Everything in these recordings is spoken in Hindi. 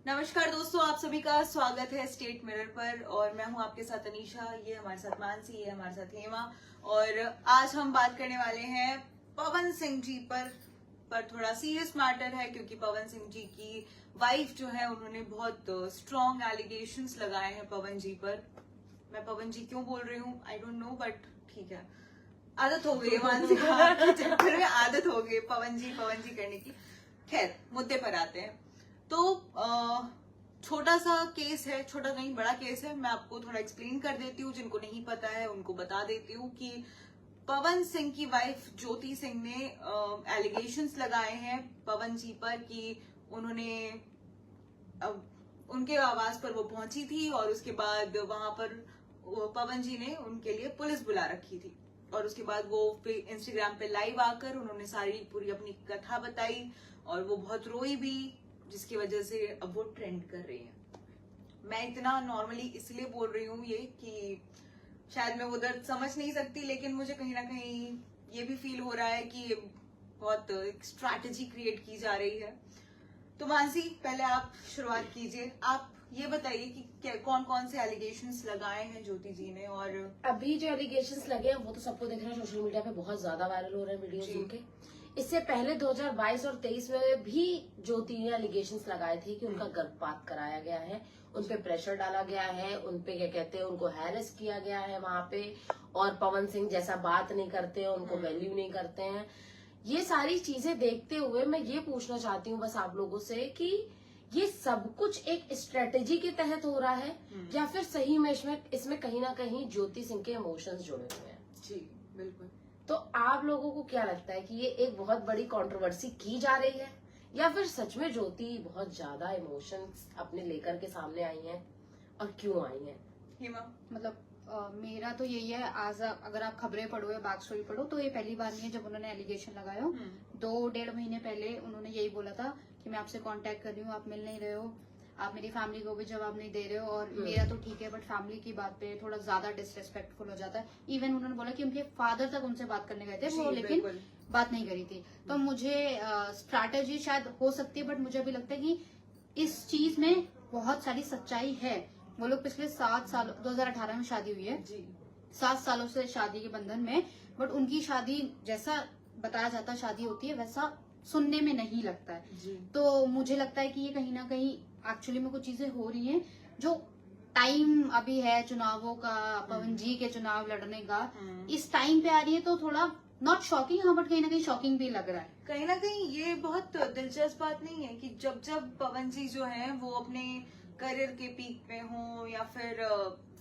नमस्कार दोस्तों, आप सभी का स्वागत है स्टेट मिरर पर और मैं हूं आपके साथ अनीशा। ये हमारे साथ मानसी, ये हमारे साथ हेमा और आज हम बात करने वाले हैं पवन सिंह जी पर थोड़ा सीरियस मैटर है क्योंकि पवन सिंह जी की वाइफ जो है उन्होंने बहुत स्ट्रॉन्ग एलिगेशंस लगाए हैं पवन जी पर। मैं पवन जी क्यों बोल रही हूँ आई डोंट नो, बट ठीक है, आदत हो गई है मानसी के चक्कर में, आदत हो गई पवन जी करने की। खैर, मुद्दे पर आते हैं। तो छोटा सा केस है, छोटा नहीं बड़ा केस है। मैं आपको थोड़ा एक्सप्लेन कर देती हूँ, जिनको नहीं पता है उनको बता देती हूँ कि पवन सिंह की वाइफ ज्योति सिंह ने एलिगेशंस लगाए हैं पवन जी पर कि उन्होंने उनके आवास पर वो पहुंची थी और उसके बाद वहां पर पवन जी ने उनके लिए पुलिस बुला रखी थी और उसके बाद वो इंस्टाग्राम पे लाइव आकर उन्होंने सारी पूरी अपनी कथा बताई और वो बहुत रोई भी, जिसकी वजह से अब वो ट्रेंड कर रही है। मैं इतना नॉर्मली इसलिए बोल रही हूँ ये कि शायद मैं वो दर्द समझ नहीं सकती, लेकिन मुझे कहीं ना कहीं ये भी फील हो रहा है कि बहुत एक स्ट्रैटेजी क्रिएट की जा रही है। तो मानसी, पहले आप शुरुआत कीजिए। आप ये बताइए कि कौन कौन से एलिगेशंस लगाए हैं ज्योति जी ने। और अभी जो एलिगेशंस लगे हैं वो तो सबको दिख रहा है, सोशल मीडिया पे बहुत ज्यादा वायरल हो रहे हैं वीडियोस उनके। इससे पहले 2022 और 23 में भी ज्योति ने एलिगेशंस लगाए थे कि उनका गर्भपात कराया गया है, उनपे प्रेशर डाला गया है, उनपे क्या कहते हैं उनको हैरेस किया गया है वहां पे, और पवन सिंह जैसा बात नहीं करते, उनको वैल्यू नहीं करते हैं। ये सारी चीजें देखते हुए मैं ये पूछना चाहती हूँ बस आप लोगों से कि ये सब कुछ एक स्ट्रेटेजी के तहत हो रहा है या फिर सही में इसमें कहीं ना कहीं ज्योति सिंह के इमोशंस जुड़े हुए हैं। जी बिल्कुल। तो आप लोगों को क्या लगता है कि ये एक बहुत बड़ी कंट्रोवर्सी की जा रही है या फिर सच में ज्योति बहुत ज्यादा इमोशंस अपने लेकर के सामने आई हैं और क्यों आई हैं? हिमा, मतलब मेरा तो यही है, आज अगर आप खबरें पढ़ो या बैक स्टोरी पढ़ो तो ये पहली बार नहीं है जब उन्होंने एलिगेशन लगाया हो। 2-1.5 महीने पहले उन्होंने यही बोला था कि मैं आपसे कांटेक्ट कर रही हूँ, आप मिल नहीं रहे हो, आप मेरी फैमिली को भी जवाब नहीं दे रहे हो, और मेरा तो ठीक है बट फैमिली की बात पे थोड़ा ज्यादा डिसरेस्पेक्टफुल हो जाता है। इवन उन्होंने बोला कि उनके फादर तक उनसे बात करने गए थे वो, लेकिन बात नहीं करी थी। तो मुझे स्ट्रैटेजी शायद हो सकती है, बट मुझे अभी लगता है कि इस चीज में बहुत सारी सच्चाई है। वो लोग पिछले 7 साल 2018 में शादी हुई है, 7 सालों से शादी के बंधन में, बट उनकी शादी जैसा बताया जाता शादी होती है वैसा सुनने में नहीं लगता है। तो मुझे लगता है कि ये कहीं ना कहीं एक्चुअली में कुछ चीजें हो रही हैं। जो टाइम अभी है चुनावों का, पवन जी के चुनाव लड़ने का, इस टाइम पे आ रही है तो थोड़ा नॉट शॉकिंग, हाँ, बट कहीं ना कहीं शॉकिंग भी लग रहा है। कहीं ना कहीं ये बहुत दिलचस्प बात नहीं है कि जब जब पवन जी जो है वो अपने करियर के पीक में हो या फिर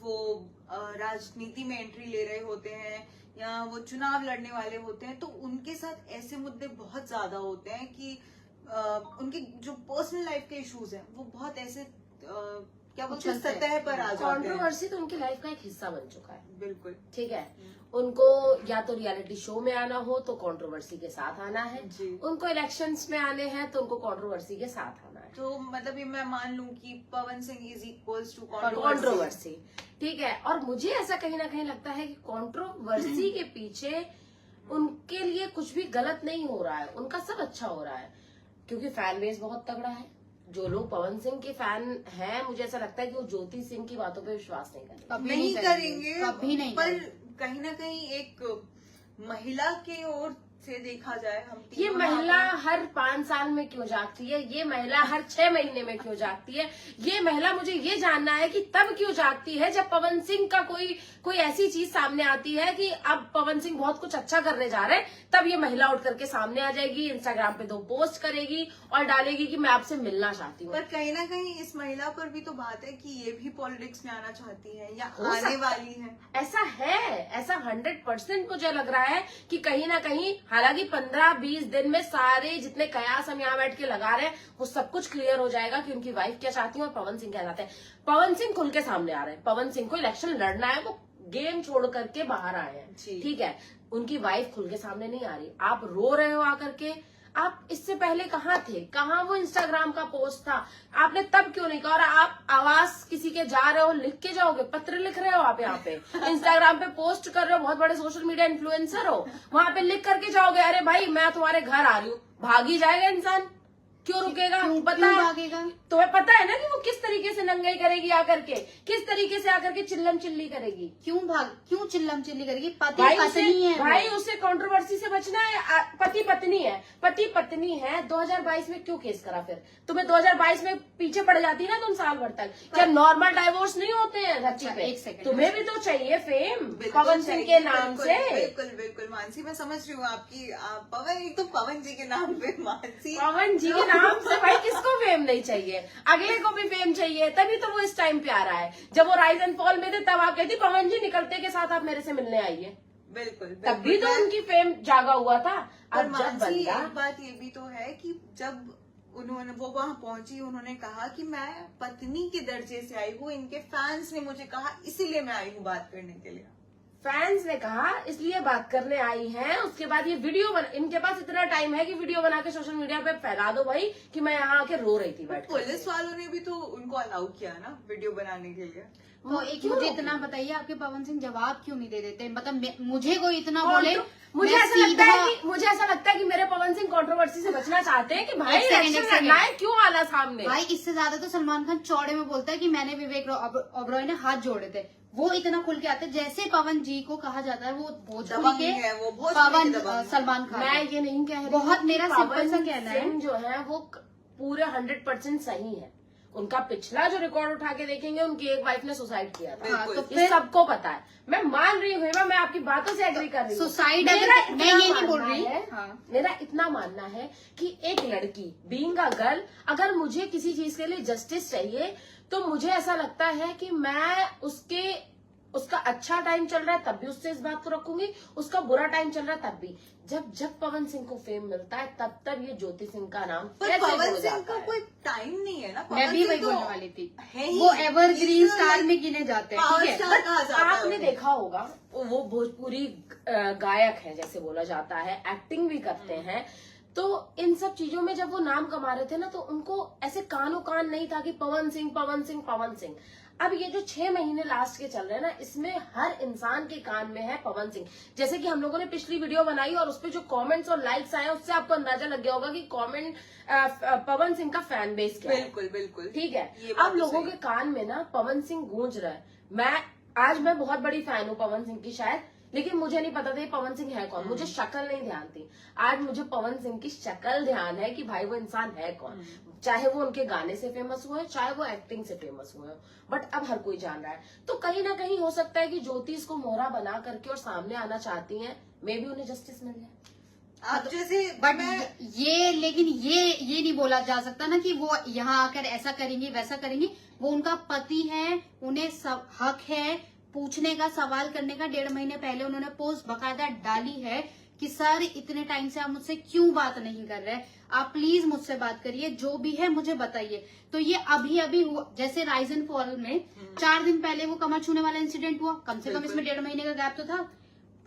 वो राजनीति में एंट्री ले रहे होते हैं या वो चुनाव लड़ने वाले होते हैं, तो उनके साथ ऐसे मुद्दे बहुत ज्यादा होते हैं कि उनकी जो पर्सनल लाइफ के इश्यूज हैं वो बहुत ऐसे क्या बोलते हैं सतह पर आ जाते हैं। कंट्रोवर्सी तो उनकी लाइफ का एक हिस्सा बन चुका है। बिल्कुल ठीक है, उनको या तो रियलिटी शो में आना हो तो कंट्रोवर्सी के साथ आना है, उनको इलेक्शंस में आने हैं तो उनको कंट्रोवर्सी के साथ आना है। तो मतलब ये मैं मान लूं कि Pawan Singh is equals to controversy. ठीक है, और मुझे ऐसा कहीं ना कहीं लगता है कि कंट्रोवर्सी के पीछे उनके लिए कुछ भी गलत नहीं हो रहा है, उनका सब अच्छा हो रहा है क्योंकि फैन बेस बहुत तगड़ा है। जो लोग पवन सिंह के फैन हैं, मुझे ऐसा लगता है कि वो ज्योति सिंह की बातों पे विश्वास नहीं करेंगे, कभी नहीं, पर कहीं ना कहीं एक महिला की ओर से देखा जाए, हम ये महिला हर 5 साल में क्यों जागती है, ये महिला हर 6 महीने में क्यों जागती है, ये महिला, मुझे ये जानना है कि तब क्यों जागती है जब पवन सिंह का कोई ऐसी चीज सामने आती है कि अब पवन सिंह बहुत कुछ अच्छा करने जा रहे हैं, तब ये महिला उठ करके सामने आ जाएगी, इंस्टाग्राम पे 2 पोस्ट करेगी और डालेगी कि मैं आपसे मिलना चाहती हूँ। पर कहीं ना कहीं इस महिला पर भी तो बात है कि ये भी पॉलिटिक्स में आना चाहती है या आने वाली है। ऐसा 100% मुझे लग रहा है कि कहीं ना कहीं, हालांकि 15-20 दिन में सारे जितने कयास हम यहाँ बैठ के लगा रहे हैं वो सब कुछ क्लियर हो जाएगा कि उनकी वाइफ क्या चाहती है और पवन सिंह क्या चाहते हैं। पवन सिंह खुल के सामने आ रहे हैं, पवन सिंह को इलेक्शन लड़ना है, वो गेम छोड़ करके बाहर आए हैं। ठीक है, उनकी वाइफ खुल के सामने नहीं आ रही। आप रो रहे हो आकर के, आप इससे पहले कहाँ थे, कहाँ वो इंस्टाग्राम का पोस्ट था, आपने तब क्यों नहीं कहा? और आप आवाज किसी के जा रहे हो, लिख के जाओगे, पत्र लिख रहे हो आप यहाँ पे, इंस्टाग्राम पे पोस्ट कर रहे हो, बहुत बड़े सोशल मीडिया इन्फ्लुएंसर हो, वहां पे लिख करके जाओगे अरे भाई मैं तुम्हारे घर आ रही हूँ, भाग ही जाएगा इंसान। क्यों रुकेगा? क्यों पता भागेगा? तुम्हें पता है ना कि वो किस तरीके से नंगाई करेगी आकर के, किस तरीके से आकर के चिल्लम चिल्ली करेगी। क्यों चिल्लम चिल्ली करेगी? पति भाई पत्नी है वो। भाई उसे कंट्रोवर्सी से बचना है। पति पत्नी है 2022 में क्यों केस करा? फिर तुम्हें 2022 में पीछे पड़ जाती है ना तुम साल भर तक। क्या नॉर्मल डाइवोर्स नहीं होते हैं धरती पे? एक सेकंड, तुम्हें भी तो चाहिए फेम बिल्कुल पवन सिंह चाहिए, के नाम बिल्कुल, से। बिल्कुल बिल्कुल मानसी, मैं समझ रही हूँ आपकी। पवन, एक तो पवन जी के नाम पे मानसी, पवन जी के नाम से भाई किसको फेम नहीं चाहिए? अगले को भी फेम चाहिए, तभी तो वो इस टाइम पे आ रहा है। जब वो राइज एंड फॉल में थे तब आप कहती पवन जी निकलते के साथ आप मेरे से मिलने आइए, बिल्कुल तब भी तो मैं- उनकी फेम जागा हुआ था। और अब जब मानसी, बंदा एक बात ये भी तो है कि जब उन्होंने वो वहां पहुंची, उन्होंने कहा कि मैं पत्नी के दर्जे से आई हूँ, इनके फैंस ने मुझे कहा इसीलिए मैं आई हूँ बात करने के लिए। फैंस ने कहा इसलिए बात करने आई हैं। उसके बाद ये वीडियो इनके पास इतना टाइम है कि वीडियो बना के सोशल मीडिया पे फैला दो भाई कि मैं यहाँ आके रो रही थी बैठ के। पुलिस वालों ने भी तो उनको अलाउ किया ना वीडियो बनाने के लिए। तो एक क्यों? मुझे इतना बताइए, आपके पवन सिंह जवाब क्यों नहीं दे देते? मतलब मुझे कोई इतना और बोले, तो मुझे मैं ऐसा लगता सीधा- है कि मेरे पवन सिंह कंट्रोवर्सी से बचना चाहते हैं कि भाई एक सेकंड, एक्शन एक सेकंड। करना है, क्यों आला सामने। भाई इससे ज्यादा तो सलमान खान चौड़े में बोलता है कि मैंने विवेक ओबरॉय ने हाथ जोड़े थे। वो इतना खुल के आते हैं। जैसे पवन जी को कहा जाता है वो भोजपुरी दबंग के है, वो भोजपुरी पवन के दबंग है। सलमान खान मैं है। ये नहीं कह रही बहुत हूँ मेरा कि सिंपल सा पवन कहना है। सिंह जो है वो पूरे 100% सही है। उनका पिछला जो रिकॉर्ड उठा के देखेंगे, उनकी एक वाइफ ने सुसाइड किया था। हाँ, तो बिल्कुल। ये फिर सबको पता है। मैं मान रही हूँ, मैं आपकी बातों से एग्री कर रही हूँ। सुसाइड मेरा अगर मैं इतना ये नहीं बोल मानना रही है, हाँ। मेरा इतना मानना है कि एक लड़की बीइंग अ गर्ल, अगर मुझे किसी चीज के लिए जस्टिस चाहिए तो मुझे ऐसा लगता है कि मैं उसका अच्छा टाइम चल रहा है तब भी उससे इस बात को रखूंगी, उसका बुरा टाइम चल रहा है तब भी। जब पवन सिंह को फेम मिलता है तब ये ज्योति सिंह का नाम पर कैसे पवन हो सिंह जाता का है? कोई टाइम नहीं है ना। मैं पवन भी सिंह वही तो बोलने वाली थी। है ही। वो एवरग्रीन He's स्टार like में गिने जाते हैं, power ठीक है। star कहा जाता है आपने उन्हें। देखा होगा वो भोजपुरी गायक है जैसे बोला जाता है, एक्टिंग भी करते हैं। तो इन सब चीजों में जब वो नाम कमा रहे थे ना, तो उनको ऐसे कानो कान नहीं था कि पवन सिंह पवन सिंह पवन सिंह। अब ये जो 6 महीने लास्ट के चल रहे हैं ना, इसमें हर इंसान के कान में है पवन सिंह। जैसे कि हम लोगों ने पिछली वीडियो बनाई और उसपे जो कमेंट्स और लाइक्स आए, उससे आपको अंदाजा लग गया होगा कि पवन सिंह का फैन बेस क्या है। बिल्कुल बिल्कुल ठीक है। ये बात अब तो लोगों सही के कान में ना पवन सिंह गूंज रहा है। आज मैं बहुत बड़ी फैन हूँ पवन सिंह की शायद, लेकिन मुझे नहीं पता था ये पवन सिंह है कौन। मुझे शक्ल नहीं ध्यान थी। आज मुझे पवन सिंह की शक्ल ध्यान है कि भाई वो इंसान है कौन। चाहे वो उनके गाने से फेमस हुए, चाहे वो एक्टिंग से फेमस हुए, बट अब हर कोई जान रहा है। तो कहीं ना कहीं हो सकता है कि ज्योति इसको मोहरा बना करके और सामने आना चाहती हैं, मे भी उन्हें जस्टिस मिल जाए। आप जैसे बट लेकिन ये नहीं बोला जा सकता ना कि वो यहाँ आकर ऐसा करेंगी वैसा करेंगी। वो उनका पति है, उन्हें सब हक है पूछने का, सवाल करने का। 1.5 महीने पहले उन्होंने पोस्ट बकायदा डाली है कि सर इतने टाइम से आप मुझसे क्यों बात नहीं कर रहे, आप प्लीज मुझसे बात करिए, जो भी है मुझे बताइए। तो ये अभी हुआ, जैसे राइज एंड फॉल में 4 दिन पहले वो कमर छूने वाला इंसिडेंट हुआ, कम से कम इसमें 1.5 महीने का गैप तो था।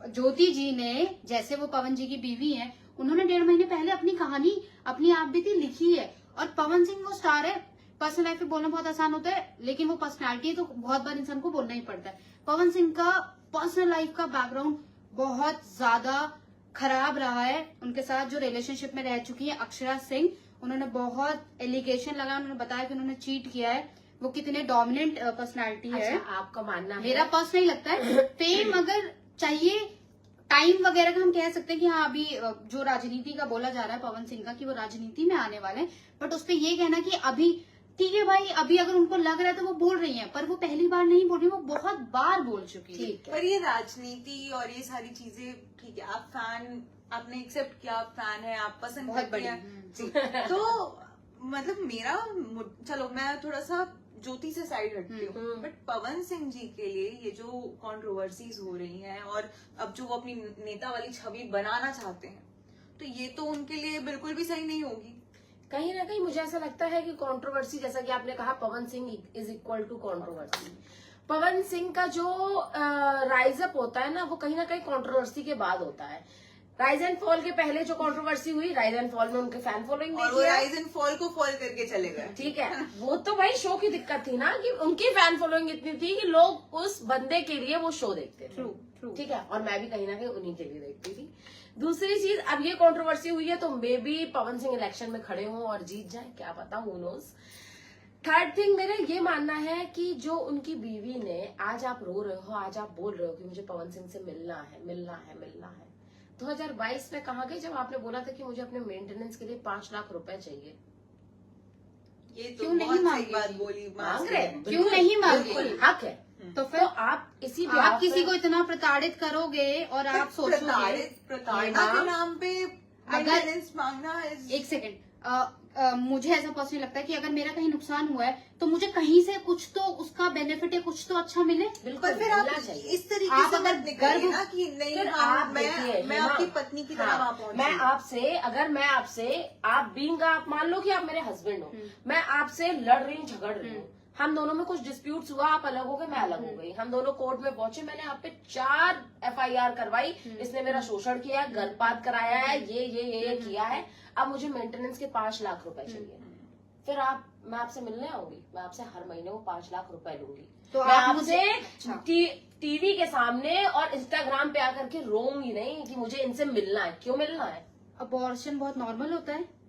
ज्योति जी ने, जैसे वो पवन जी की बीवी है, उन्होंने 1.5 महीने पहले अपनी कहानी, अपनी आप बीती लिखी है। और पवन सिंह वो स्टार है, पर्सनल लाइफ में बोलना बहुत आसान होता है, लेकिन वो पर्सनैलिटी है तो बहुत बार इंसान को बोलना ही पड़ता है। पवन सिंह का पर्सनल लाइफ का बैकग्राउंड बहुत ज्यादा खराब रहा है। उनके साथ जो रिलेशनशिप में रह चुकी है अक्षरा सिंह, उन्होंने बहुत एलिगेशन लगाया, उन्होंने बताया कि उन्होंने चीट किया है। वो कितने डोमिनेंट पर्सनैलिटी है। अच्छा, आपका मानना है? मेरा पर्सनली लगता है फेम अगर चाहिए, टाइम वगैरह का हम कह सकते हैं कि हाँ अभी जो राजनीति का बोला जा रहा है पवन सिंह का कि वो राजनीति में आने वाले हैं, बट उस पर ये कहना कि अभी ठीक है भाई, अभी अगर उनको लग रहा है तो वो बोल रही हैं, पर वो पहली बार नहीं बोल रही, वो बहुत बार बोल चुकी है। ठीक है। पर ये राजनीति और ये सारी चीजें ठीक है, आप फैन, आपने एक्सेप्ट किया, आप फैन है, आप पसंद बहुत करती बढ़िया। हैं। जी। तो मतलब मेरा, चलो मैं थोड़ा सा ज्योति से साइड हटती हूँ, बट पवन सिंह जी के लिए ये जो कंट्रोवर्सीज हो रही हैं और अब जो वो अपनी नेता वाली छवि बनाना चाहते हैं, तो ये तो उनके लिए बिल्कुल भी सही नहीं होगी। कहीं ना कहीं मुझे ऐसा लगता है कि कंट्रोवर्सी, जैसा कि आपने कहा, Pawan Singh is equal to controversy. Pawan Singh का जो राइज अप होता है ना, वो कहीं ना कहीं कंट्रोवर्सी के बाद होता है। राइज एंड फॉल के पहले जो कंट्रोवर्सी हुई, राइज एंड फॉल में उनके फैन फॉलोइंग और वो राइज एंड फॉल को फॉल करके चले गए। ठीक है, वो तो भाई शो की दिक्कत थी ना कि उनकी फैन फॉलोइंग इतनी थी कि लोग उस बंदे के लिए वो शो देखते थे। ट्रू। ठीक है, और मैं भी कहीं ना कहीं उन्हीं के लिए देखती थी। दूसरी चीज, अब ये कंट्रोवर्सी हुई है तो may be Pawan Singh election में खड़े हों और जीत जाए, क्या पता, हू नोज। थर्ड थिंग, मेरा ये मानना है कि जो उनकी बीवी ने, आज आप रो रहे हो, आज आप बोल रहे हो कि मुझे पवन सिंह से मिलना है मिलना है मिलना है, 2022 में कहाँ गई जब आपने बोला था कि मुझे अपने मेंटेनेंस के लिए 5 लाख रुपए चाहिए? ये तो क्यों नहीं बहुत सही मांगे? बात बोली, मांग रहे हैं, क्यों नहीं मांगे? बिल्कुल हक है। तो तो फिर आप इसी आप बिहाफ किसी पे- को इतना प्रताड़ित करोगे और आप सोचोगे, प्रताड़ना के नाम पे अगर- मेंटेनेंस मांगना is- एक सेकंड, मुझे ऐसा पर्सनली लगता है कि अगर मेरा कहीं नुकसान हुआ है तो मुझे कहीं से कुछ तो उसका बेनिफिट या कुछ तो अच्छा मिले। बिल्कुल पर फिर आप मिलना चाहिए। इस तरीके आप से अगर मत निकलिए गर्व- ना कि नहीं फिर हाँ, आप देखिए, मैं हेमा, आपकी पत्नी की तरह हाँ, वहां पहुंची। मैं आपसे, अगर मैं आपसे, आप बीइंग, आप मान लो कि आप मेरे हस्बैंड हो, मैं आपसे लड़ रही हूँ, झगड़ रही हूँ, हम दोनों में कुछ डिस्प्यूट्स हुआ, आप अलग हो गए, मैं अलग हो गई, हम दोनों कोर्ट में पहुंचे, मैंने आप पे 4 FIR करवाई, इसने मेरा शोषण किया, गर्भपात कराया है, ये किया है, अब मुझे मेंटेनेंस के 5 लाख रुपए चाहिए। फिर मैं आपसे मिलने आऊंगी, मैं आपसे हर महीने वो 5 लाख रुपए लूंगी, तो मैं आप आपसे अच्छा। टीवी के सामने और इंस्टाग्राम पे आकर के रोऊंगी नहीं कि मुझे इनसे मिलना है। क्यों मिलना है? अबॉर्शन बहुत नॉर्मल होता है,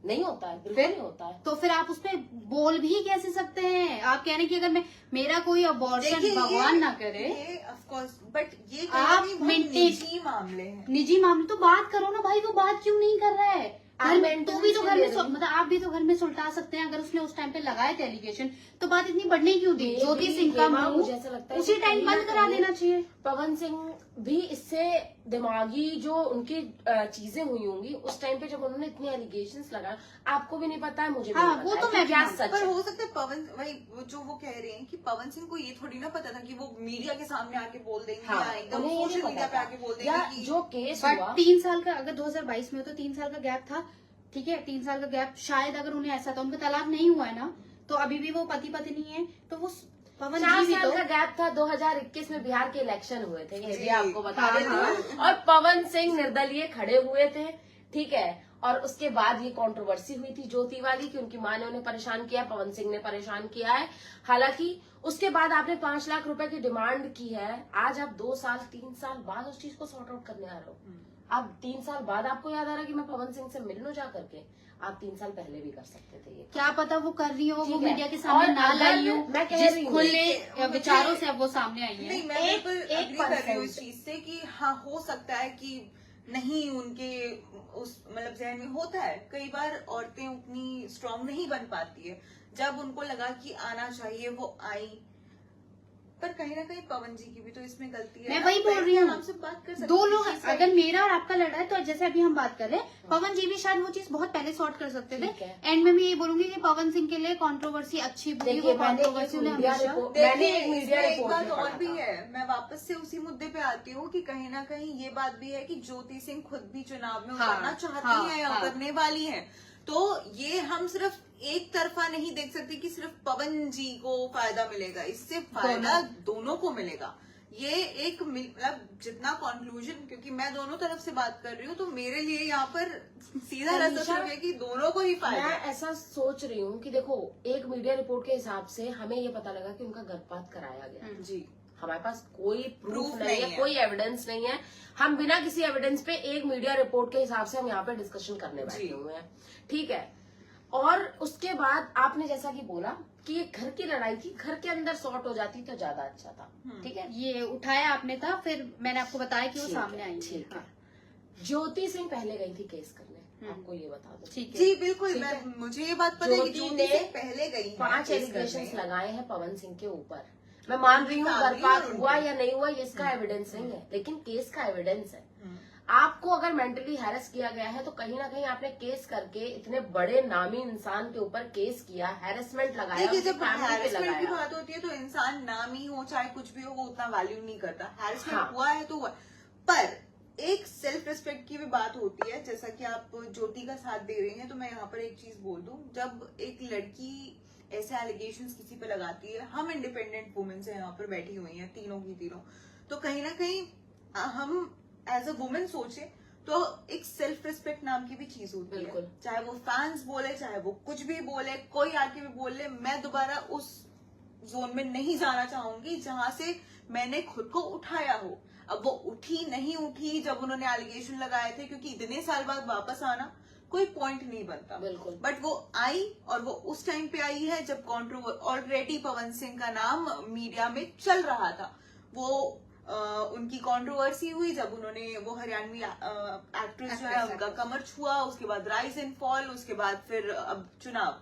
नहीं होता है, बिल्कुल नहीं होता है। तो फिर आप उस पे बोल भी कैसे सकते हैं? आप कह रहे हैं कि अगर मेरा कोई अबॉर्शन देखिए, भगवान ना करे, ये ऑफ कोर्स, बट ये आप कहीं maintain- निजी मामले हैं। निजी मामले तो बात करो ना भाई, वो बात क्यों नहीं कर रहा है? आप घर में maintenance तो भी तो के घर ले में रही हैं। मतलब आप भी तो घर में सुलटा सकते हैं। अगर उसने उस टाइम पे लगाए थे एलिगेशन तो बात इतनी बढ़ने क्यों दी? ये ज्योति भी सिंह का हेमा, मुंह मुझे ऐसा लगता है उसी कि टाइम कहीं ना बंद करा कहीं देना चाहिए। पवन सिंह भी इससे दिमागी जो उनकी चीजें हुई होंगी उस टाइम पे जब उन्होंने इतने एलिगेशंस लगाए, आपको भी नहीं पता है, मुझे भी हाँ, नहीं वो पता तो है मैं कि भी क्या मानती सच पर है। हो सकता है पवन, वही वो जो वो कह रहे हैं कि पवन सिंह को ये थोड़ी ना पता था कि वो मीडिया के सामने आके बोल देंगे हाँ, या एकदम उन्हें ये सोशल नहीं मीडिया पे पता आके बोल था। या देंगे कि जो केस बट हुआ, 3 साल का, अगर 2022 में हो तो 3 साल का गैप था, ठीक है, 3 साल का गैप, शायद अगर उन्हें ऐसा था, उनका तलाक नहीं हुआ है ना, तो अभी भी वो पति पत्नी है, तो वो पवन 4 जी भी साल तो का गैप था, 2021 में बिहार के इलेक्शन हुए थे, ये भी जी, आपको बता हाँ, देती हाँ। हूँ। और पवन सिंह निर्दलीय खड़े हुए थे, ठीक है, और उसके बाद ये कंट्रोवर्सी हुई थी ज्योति वाली कि उनकी माँ ने उन्हें परेशान किया, पवन सिंह ने परेशान किया है। हालांकि उसके बाद आपने 5 लाख रुपए की डिमांड की है, आज आप 2 साल 3 साल बाद उस चीज को सॉर्ट आउट करने आ रहे हो। अब 3 साल बाद आपको याद आ रहा है कि मैं पवन सिंह से मिल लूं जा करके, आप 3 साल पहले भी कर सकते थे ये। क्या पता वो कर रही हो, ठीक वो है। मीडिया के सामने और ना अगर लाई हो, मैं कह जिस रही हूँ, खुले मुझे- विचारों से अब वो सामने आई है। नहीं, मैं एक- बिल्कुल एक agree कर रही हूँ इस 1% चीज से कि हाँ, हो सकता है कि नहीं उनके उस मतलब जहन में होता है, कई बार औरतें उतनी स्ट्रांग नहीं बन पाती है, जब उनको लगा कि आना चाहिए वो आई। पर कहीं ना कहीं पवन जी की भी तो इसमें गलती है। मैं वही बोल रही हूँ, हमसे बात कर सकते दो हैं लोग, इस चीज़ पे। अगर मेरा और आपका लड़ा है तो जैसे अभी हम बात कर रहे हैं, पवन जी भी शायद वो चीज बहुत पहले सॉर्ट कर सकते थे। ठीक है। एंड में भी यही बोलूंगी कि पवन सिंह के लिए कंट्रोवर्सी अच्छी बुरी, देखिए, वो मैंने एक कंट्रोवर्सी उन्हें मीडिया हमेशा रिपोर्ट- देखिए, मैंने एक मीडिया इसमें एक रिपोर्ट बात में और पढ़ा भी था। है, मैं वापस से उसी मुद्दे पे आती हूँ कि कहीं ना कहीं ये बात भी है कि ज्योति सिंह खुद भी चुनाव में हाँ, उतरना चाहती हाँ, हैं या हाँ। उतरने वाली हैं, तो ये हम सिर्फ एक तरफा नहीं देख सकते कि सिर्फ पवन जी को फायदा मिलेगा, इससे फायदा दोनों को मिलेगा। ये एक मतलब जितना कंक्लूजन, क्योंकि मैं दोनों तरफ से बात कर रही हूँ, तो मेरे लिए यहाँ पर सीधा रास्ता अनीशा, सिर्फ है कि दोनों को ही फायदा मैं है। ऐसा सोच रही हूँ कि देखो, एक मीडिया रिपोर्ट के हिसाब से हमें ये पता लगा कि उनका गर्भपात कराया गया। जी, हमारे पास कोई प्रूफ Proof नहीं नहीं है, है। कोई एविडेंस नहीं है। हम बिना किसी एविडेंस पे एक मीडिया रिपोर्ट के हिसाब से हम यहाँ पे डिस्कशन करने बैठे जी। हुए हैं, ठीक है। और उसके बाद आपने जैसा कि बोला कि ये घर की लड़ाई थी, घर के अंदर सॉर्ट हो जाती तो ज्यादा अच्छा था, ठीक है। ये उठाया आपने था, फिर मैंने आपको बताया कि वो ठीक सामने है, आई। ठीक है। हाँ, ज्योति सिंह पहले गई थी केस करने, आपको ये बता दो। ठीक है। जी बिल्कुल, ठीक मैं है। मुझे ये बात पता है कि ज्योति ज्योति ने सिंह पहले गई है 5 केस एलिगेशन करने। लगाए हैं पवन सिंह के ऊपर। मैं मान रही हूँ family गर्भपात और हुआ उनके। या नहीं हुआ, ये इसका एविडेंस नहीं है, लेकिन केस का एविडेंस है। हम्म। आपको अगर मेंटली हैरेस किया गया है तो कहीं ना कहीं आपने केस करके इतने बड़े नामी इंसान के ऊपर केस किया, हैरेसमेंट लगाया, देखिए, उनकी जब family पे हैरेसमेंट की लगाया। बात होती है तो इंसान नाम ही हो चाहे कुछ भी हो, वो उतना वैल्यू नहीं करता। हैरेसमेंट हाँ। हुआ है तो हुआ, पर एक सेल्फ रिस्पेक्ट की भी बात होती है। जैसा कि आप ज्योति का साथ दे रही हैं, तो मैं यहाँ पर एक चीज बोल दूं, जब एक लड़की ऐसे एलिगेशंस किसी पे लगाती है, हम इंडिपेंडेंट वुमेन से यहाँ पर बैठी हुई हैं तीनों की तीनों, तो कहीं ना कहीं हम एज अ वुमेन सोचे तो एक सेल्फ रिस्पेक्ट नाम की भी चीज होती है। बिल्कुल। चाहे वो फैंस बोले, चाहे वो कुछ भी बोले, कोई आके भी बोले, मैं दोबारा उस जोन में नहीं जाना चाहूंगी जहां से मैंने खुद को उठाया हो। अब वो उठी नहीं उठी जब उन्होंने एलिगेशन लगाए थे, क्योंकि इतने साल बाद वापस आना कोई पॉइंट नहीं बनता। बिल्कुल। बट वो आई, और वो उस टाइम पे आई है जब ऑलरेडी पवन सिंह का नाम मीडिया में चल रहा था। वो उनकी कंट्रोवर्सी हुई जब उन्होंने वो हरियाणवी एक्ट्रेस जो है उनका कमर छुआ, उसके बाद राइज एंड फॉल, उसके बाद फिर अब चुनाव।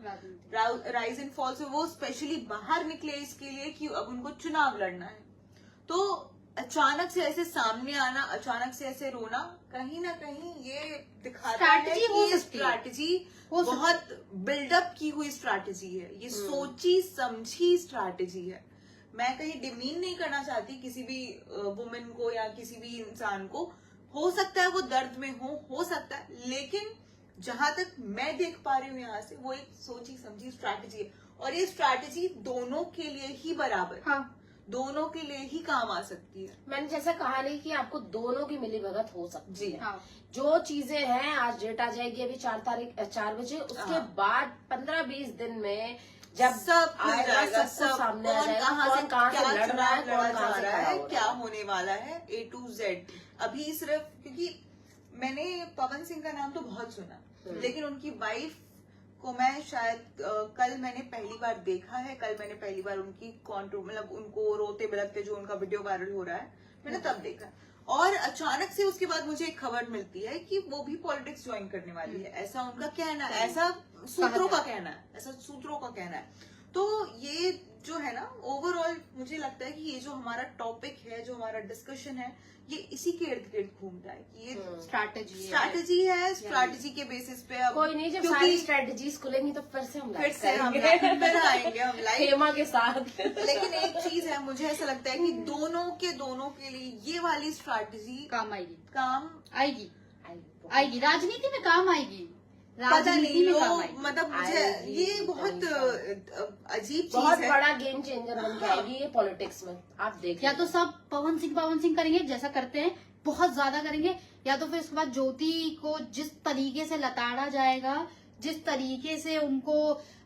राइज एंड फॉल से वो स्पेशली बाहर निकले इसके लिए कि अब उनको चुनाव लड़ना है। तो अचानक से ऐसे सामने आना, अचानक से ऐसे रोना, कहीं ना कहीं ये दिखाता है कि ये स्ट्रैटेजी बहुत बिल्डअप की हुई स्ट्रैटेजी है, ये सोची समझी स्ट्रैटेजी है। मैं कहीं डिमीन नहीं करना चाहती किसी भी वुमेन को या किसी भी इंसान को। हो सकता है वो दर्द में हो सकता है, लेकिन जहां तक मैं देख पा रही हूँ यहाँ से, वो एक सोची समझी स्ट्रैटेजी है, और ये स्ट्रैटेजी दोनों के लिए ही बराबर, हाँ, दोनों के लिए ही काम आ सकती है। मैंने जैसा कहा नहीं कि आपको दोनों की मिलीभगत हो सकती है। हाँ। जो चीजें हैं, आज डेट आ जाएगी अभी 4 बजे, उसके बाद 15-20 दिन में जब सब आएगा, सब कुछ सामने आ जाएगा, कौन कहाँ से लड़ रहा है, कौन कहाँ से खड़ा हो क्या रहा है। होने वाला है, A to Z। अभी सिर्फ क्योंकि मैंने पवन सिंह का नाम तो बहुत सुना, लेकिन उनकी वाइफ को मैं शायद कल मैंने पहली बार देखा है, कल मैंने पहली बार उनकी मतलब उनको रोते बिलखते जो उनका वीडियो वायरल हो रहा है, मैंने तब देखा। और अचानक से उसके बाद मुझे एक खबर मिलती है कि वो भी पॉलिटिक्स ज्वाइन करने वाली है, ऐसा उनका कहना है, ऐसा सूत्रों का कहना है। तो ये जो है ना, ओवरऑल मुझे लगता है कि ये जो हमारा टॉपिक है, जो हमारा डिस्कशन है, ये इसी के इर्द गिर्द घूमता है कि ये स्ट्रैटेजी है, स्ट्रैटेजी के बेसिस पे। अब कोई नहीं, जब सारी स्ट्रेटजीज खुलेंगी तो फिर से हम आएंगे हम लाइव हेमा के साथ। लेकिन एक चीज है, मुझे ऐसा लगता है कि दोनों के लिए ये वाली स्ट्रैटेजी काम आएगी, आएगी। राजनीति में काम आएगी, पता नहीं में काम लोग, आएगी। मतलब मुझे ये बहुत अजीब चीज बहुत है। बड़ा गेम चेंजर बन के आएगी ये पॉलिटिक्स में, आप देखिए। या तो सब पवन सिंह करेंगे जैसा करते हैं, बहुत ज्यादा करेंगे, या तो फिर उसके बाद ज्योति को जिस तरीके से लताड़ा जाएगा, जिस तरीके से उनको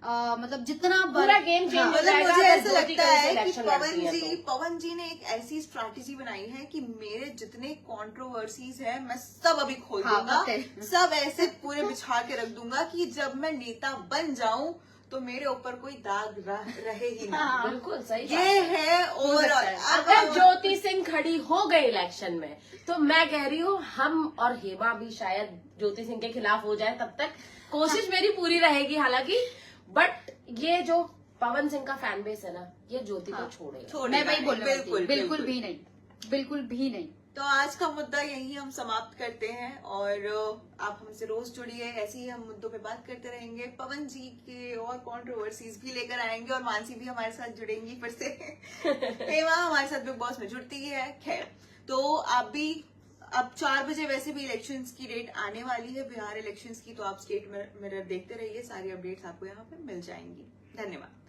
मतलब जितना पूरा गेम चेंज हो मतलब जाएगा। मुझे ऐसा ज्योति लगता कहीं से है कि election लड़ती है तो। पवन जी ने एक ऐसी स्ट्रैटेजी बनाई है कि मेरे जितने कंट्रोवर्सीज है मैं सब अभी खोल दूंगा, सब ऐसे पूरे बिछा के रख दूंगा कि जब मैं नेता बन जाऊं तो मेरे ऊपर कोई दाग रहे ही ना। बिल्कुल सही ये है। और अगर ज्योति सिंह खड़ी हो गई इलेक्शन में, तो मैं कह रही हूँ हम और हेमा भी शायद ज्योति सिंह के खिलाफ हो जाए, तब तक कोशिश मेरी पूरी रहेगी। हालांकि बट ये जो पवन सिंह का फैन बेस है ना, ये ज्योति को छोड़ेगा। मैं वही बोल रही हूँ, बिल्कुल भी नहीं। तो आज का मुद्दा यही हम समाप्त करते हैं, और आप हमसे रोज जुड़िए, ऐसे ही हम मुद्दों पे बात करते रहेंगे। पवन जी के और कंट्रोवर्सीज भी लेकर आएंगे, और मानसी भी हमारे साथ जुड़ेंगी फिर से। हेमा हमारे साथ बिग बॉस में जुड़ती है। खैर, तो आप भी अब 4 बजे वैसे भी इलेक्शंस की डेट आने वाली है, बिहार इलेक्शंस की, तो आप स्टेट मिरर देखते रहिए, सारी अपडेट्स आपको यहाँ पे मिल जाएंगी। धन्यवाद।